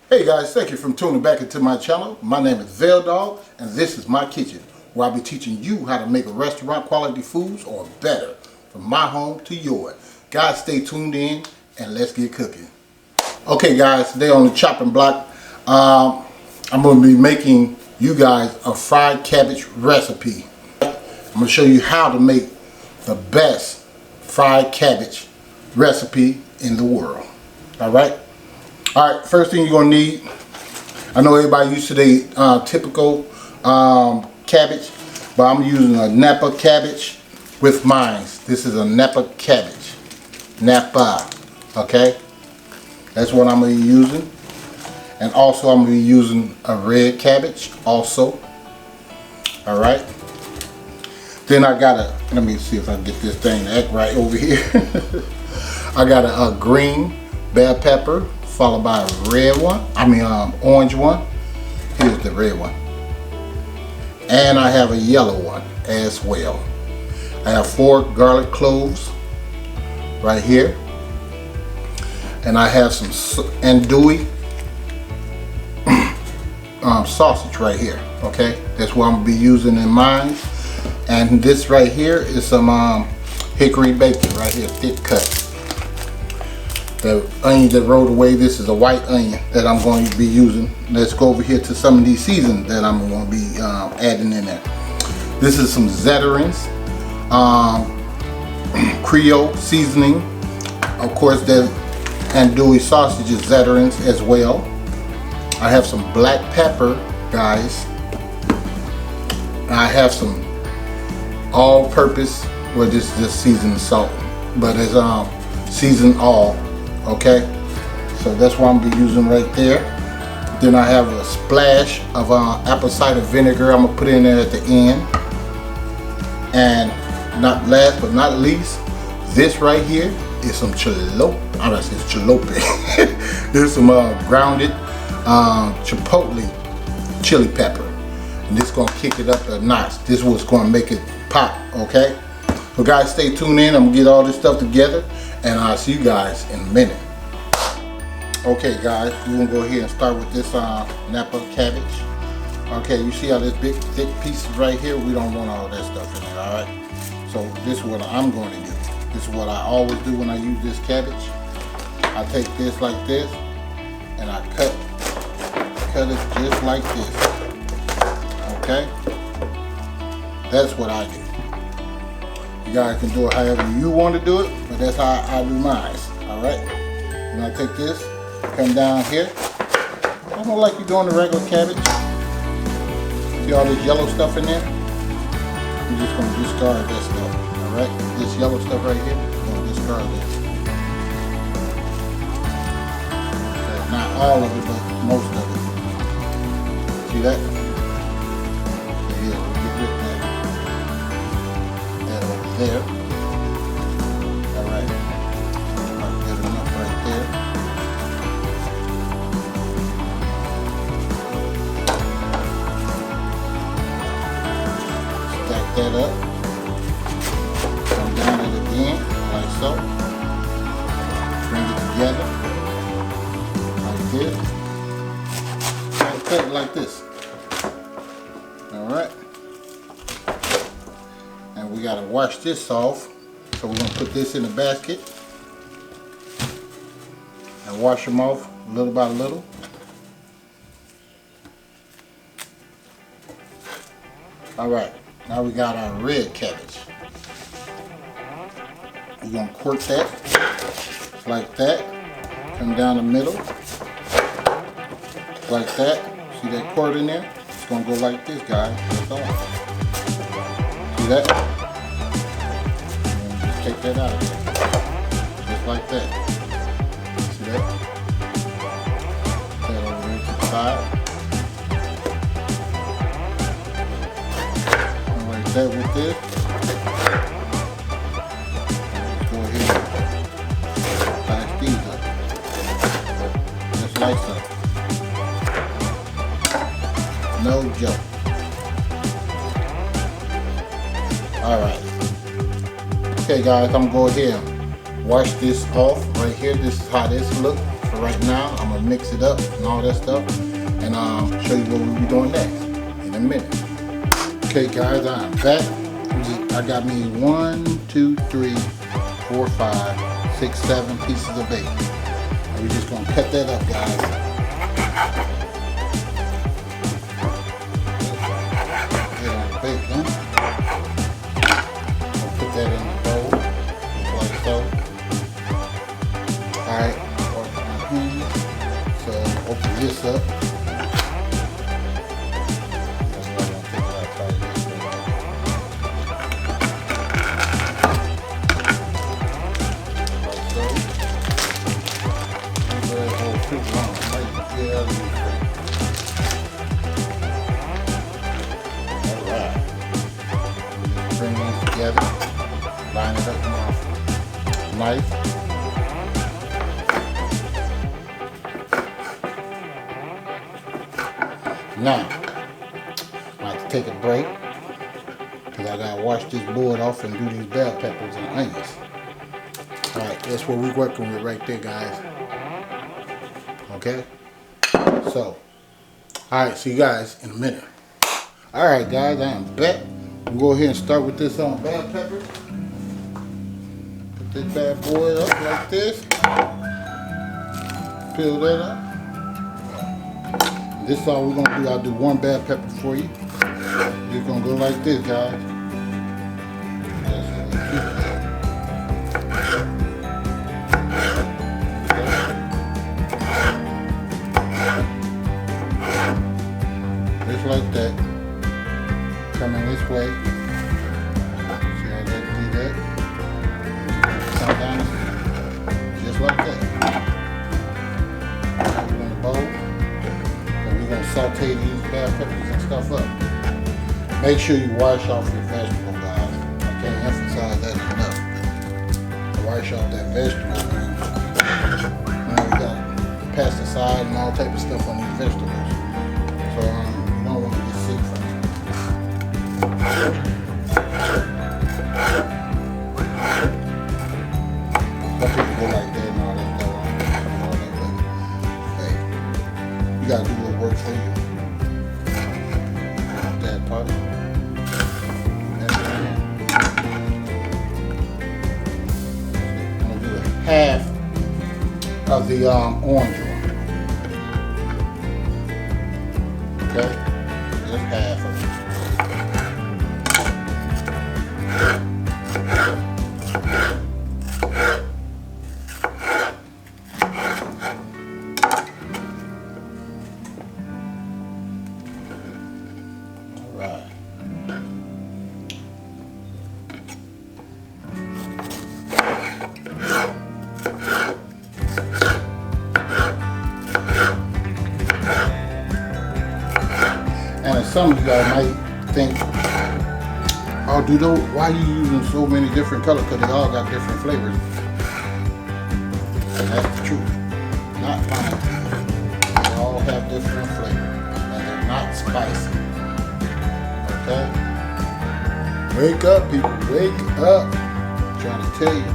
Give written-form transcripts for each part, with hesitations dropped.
Hey guys, thank you for tuning back into my channel. My name is VELDOGG and this is my kitchen, where I'll be teaching you how to make restaurant quality foods or better, from my home to yours. Guys, stay tuned in and let's get cooking. Okay guys, today on the chopping block, I'm going to be making you guys a fried cabbage recipe. I'm going to show you how to make the best fried cabbage recipe in the world. Alright, first thing you're going to need, I know everybody used to the typical cabbage, but I'm using a Napa cabbage with mine. This is a Napa cabbage. Napa, okay? That's what I'm going to be using. And also I'm going to be using a red cabbage also. Alright. Then I got a, let me see if I can get this thing to act right over here. I got a green bell pepper, followed by a red one, orange one. Here's the red one. And I have a yellow one as well. I have 4 garlic cloves right here. And I have some andouille sausage right here, okay? That's what I'm gonna be using in mine. And this right here is some hickory bacon right here, thick cut. The onion that rolled away, this is a white onion that I'm going to be using. Let's go over here to some of these seasonings that I'm going to be adding in there. This is some Zeterins, Creole seasoning. Of course, the andouille sausage is Zeterins as well. I have some black pepper, guys. I have some all-purpose, well, this is just seasoned salt, but it's seasoned all. Okay, so that's what I'm gonna be using right there. Then I have a splash of apple cider vinegar I'm gonna put in there at the end. And not last but not least, this right here is some chipotle. There's some grounded chipotle chili pepper, and this is gonna kick it up a notch. This is what's gonna make it pop. Okay, so guys, stay tuned in. I'm gonna get all this stuff together, and I'll see you guys in a minute. Okay guys, we're gonna go ahead and start with this Napa cabbage. Okay, you see how this big thick piece right here? We don't want all that stuff in there, alright? So this is what I'm going to do. This is what I always do when I use this cabbage. I take this like this, and I cut it just like this. Okay? That's what I do. You guys can do it however you want to do it, but that's how I do mine. Alright? And I take this, come down here. I don't like you doing the regular cabbage. See all this yellow stuff in there? I'm just going to discard that stuff. Alright? This yellow stuff right here, I'm going to discard this. Okay, not all of it, but most of it. See that? Okay, yeah, we'll get rid of that. That over there. Alright. Not good enough right there. That up, come down it again, like so, bring it together, like this, and cut it like this, alright, and we got to wash this off, so we're going to put this in the basket, and wash them off little by little. Alright. Now we got our red cabbage. We're going to quarter that, just like that. Come down the middle, like that. See that quarter in there? It's going to go like this, guys. That's all. See that? And just take that out of there. Just like that. See that? Put that over there to the side. That with this, go ahead and slice these up, just like so. No joke. Alright. Okay guys, I'm going to go ahead and wash this off right here. This is how this looks for right now. I'm gonna mix it up and all that stuff, and show you what we'll be doing next in a minute. Okay, guys, I'm back. I got me 1, 2, 3, 4, 5, 6, 7 pieces of bacon. And we're just gonna cut that up, guys. Get on the bacon. I'll put that in the bowl, just like so. Alright, wash my hands. So open this up. Alright. Bring these together. Line it up with my knife. Now, I have to take a break because I gotta wash this board off and do these bell peppers and onions. Alright, that's what we're working with right there, guys. Okay? So, alright, see you guys in a minute. Alright, guys, I am back. We'll go ahead and start with this bell pepper. Put this bad boy up like this. Peel that up. This is all we're gonna do. I'll do one bell pepper for you. It's gonna go like this, guys. Just like that. Coming this way. See how that do that? Come down. Just like that. Put it in the bowl. We're going to saute these bell peppers and stuff up. Make sure you wash off your vegetable, guys. I can't emphasize that enough. Wash off that vegetable, man. Now we got pesticide and all type of stuff on these vegetables. So you don't want to get sick from it. Some people go like that and all that stuff. Hey, you got to do what works for you. That part. I'm going to do half of the orange one. Okay? Just half of it. And some of you guys might think, oh, why are you using so many different colors? Because they all got different flavors. And that's the truth. Not lying. They all have different flavors. And they're not spicy. Okay? Wake up, people. Wake up. I'm trying to tell you.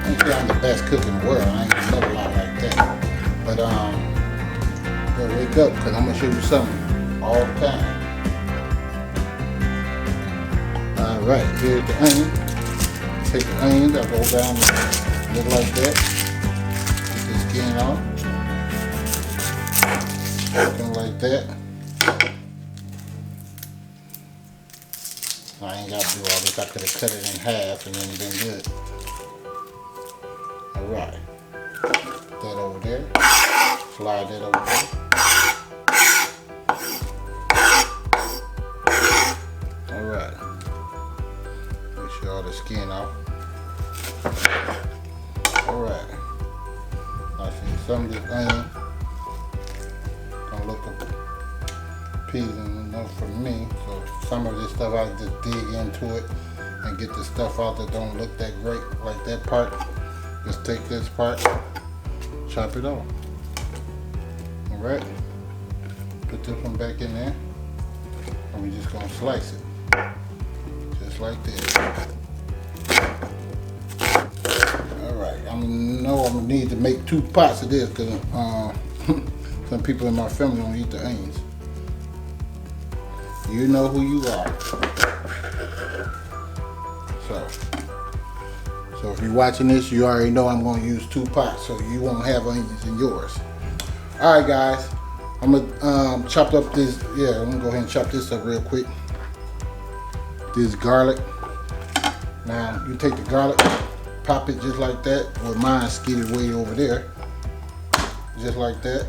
I ain't say I'm the best cook in the world. I ain't gonna never lie like that. But wake up, because I'm going to show you something all the time. Alright, here's the onion. Take the onions, I go down and look like that. Get the skin off. Looking like that. I ain't got to do all this. I could have cut it in half and then been good. Alright. That over there. Slide that over there. Alright. Make sure all the skin off. Alright. I see some of this onion don't look appealing enough for me. So some of this stuff I just dig into it and get the stuff out that don't look that great, like that part. Just take this part, chop it off. Alright. Put this one back in there. And we're just gonna slice it. Just like this. Alright, I'm gonna need to make 2 pots of this because some people in my family don't eat the onions. You know who you are. So if you're watching this, you already know I'm going to use 2 pots, so you won't have onions in yours. All right, guys. I'm gonna chop up this. Yeah, I'm gonna go ahead and chop this up real quick. This garlic. Now you take the garlic, pop it just like that. Well, mine skidded way over there, just like that.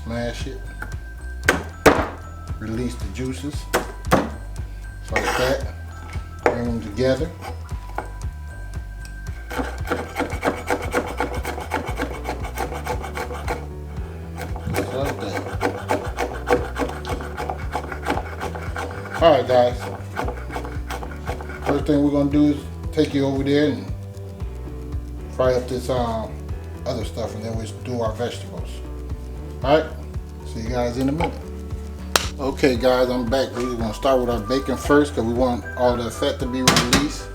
Smash it. Release the juices, just like that. Bring them together. Alright guys, first thing we're going to do is take you over there and fry up this other stuff, and then we'll do our vegetables. Alright, see you guys in a minute. Okay guys, I'm back. We're going to start with our bacon first because we want all the fat to be released.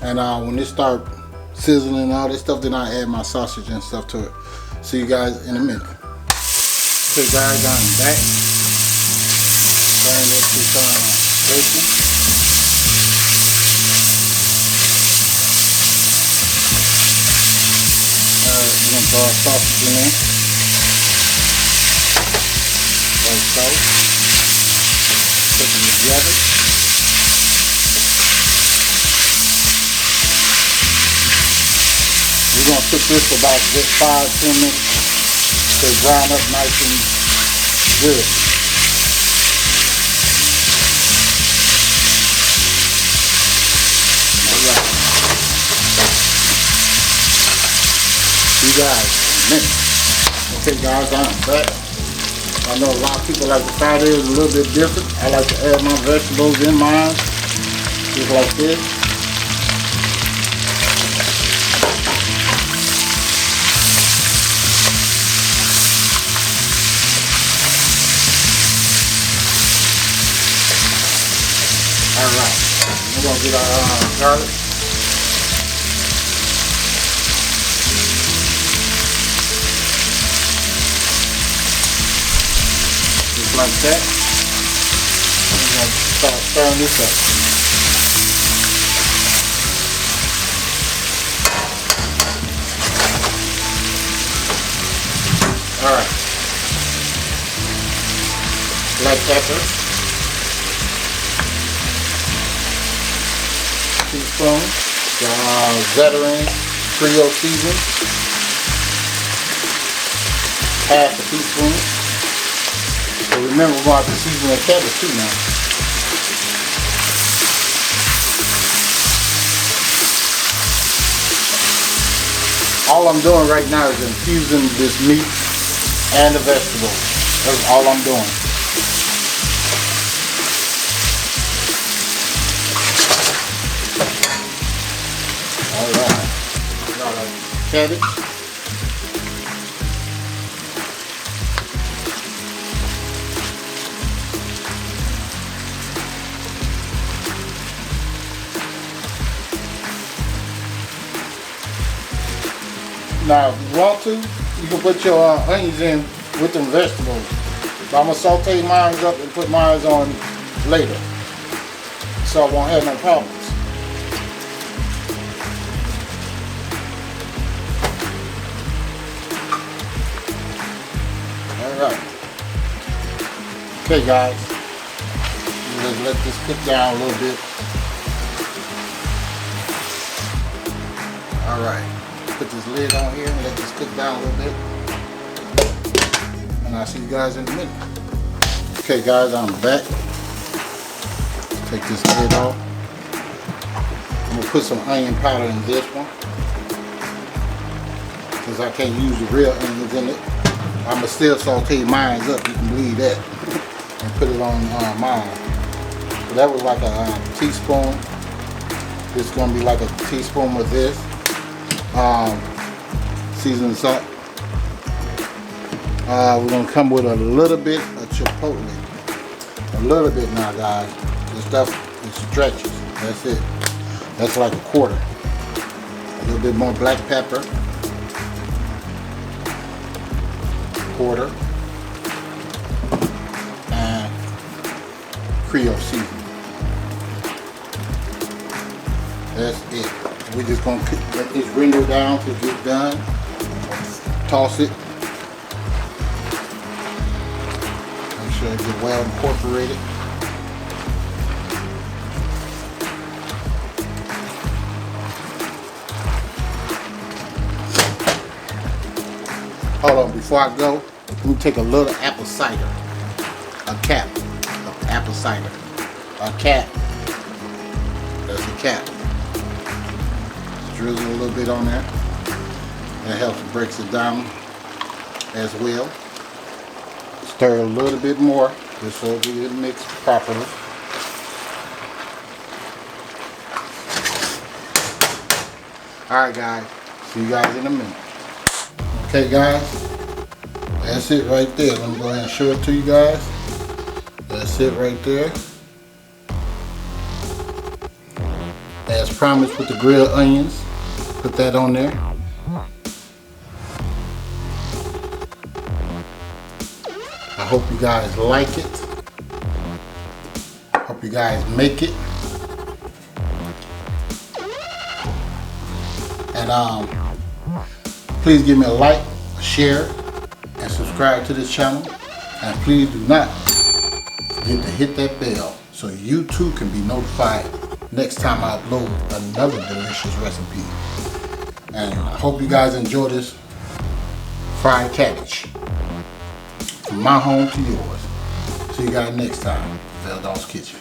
And when it start sizzling and all this stuff, then I add my sausage and stuff to it. See you guys in a minute. Okay guys, I'm back. Turn up this bacon. Alright, we're going to throw our sausage in there. Like so. Put them together. We're going to cook this for about just 5-10 minutes to brown up nice and good. Alright. See you guys in a minute. Okay guys, I'm back. I know a lot of people like to fry theirs a little bit different. I like to add my vegetables in mine, just like this. Alright, we're going to get our garlic. Just like that. We're going to start stirring this up. Alright. Black pepper. Teaspoon, veteran Creole seasoning, half a teaspoon. So remember, we're going to season the cabbage too now. All I'm doing right now is infusing this meat and the vegetables. That's all I'm doing. Alright, got our cabbage. Now, if you want to, you can put your onions in with them vegetables. But I'm going to saute mine up and put mine on later, so I won't have no problems. Alright. Okay guys, let's let this cook down a little bit. Alright, put this lid on here and let this cook down a little bit. And I'll see you guys in a minute. Okay guys, I'm back. Take this lid off. I'm going to put some onion powder in this one, because I can't use the real onions in it. I'm going to still saute mine up, you can believe that, and put it on mine. So that was like a teaspoon. This is going to be like a teaspoon of this. Seasoned salt. We're going to come with a little bit of chipotle. A little bit now guys. This stuff, it stretches. That's it. That's like a quarter. A little bit more black pepper. Quarter. And Creole seasoning. That's it. We're just gonna let this render down till it gets done. Toss it. Make sure it gets well incorporated. Hold on, before I go, let me take a little apple cider. A cap of apple cider. A cap. That's a cap. Drizzle a little bit on there. That helps breaks it down as well. Stir a little bit more just so it gets mixed properly. Alright guys, see you guys in a minute. Okay guys, that's it right there. Let me go ahead and show it to you guys. That's it right there. As promised with the grilled onions, put that on there. I hope you guys like it. Hope you guys make it. And please give me a like, a share, and subscribe to this channel. And please do not forget to hit that bell so you too can be notified next time I upload another delicious recipe. And I hope you guys enjoy this fried cabbage. From my home to yours. See you guys next time. VELDOGG'S Kitchen.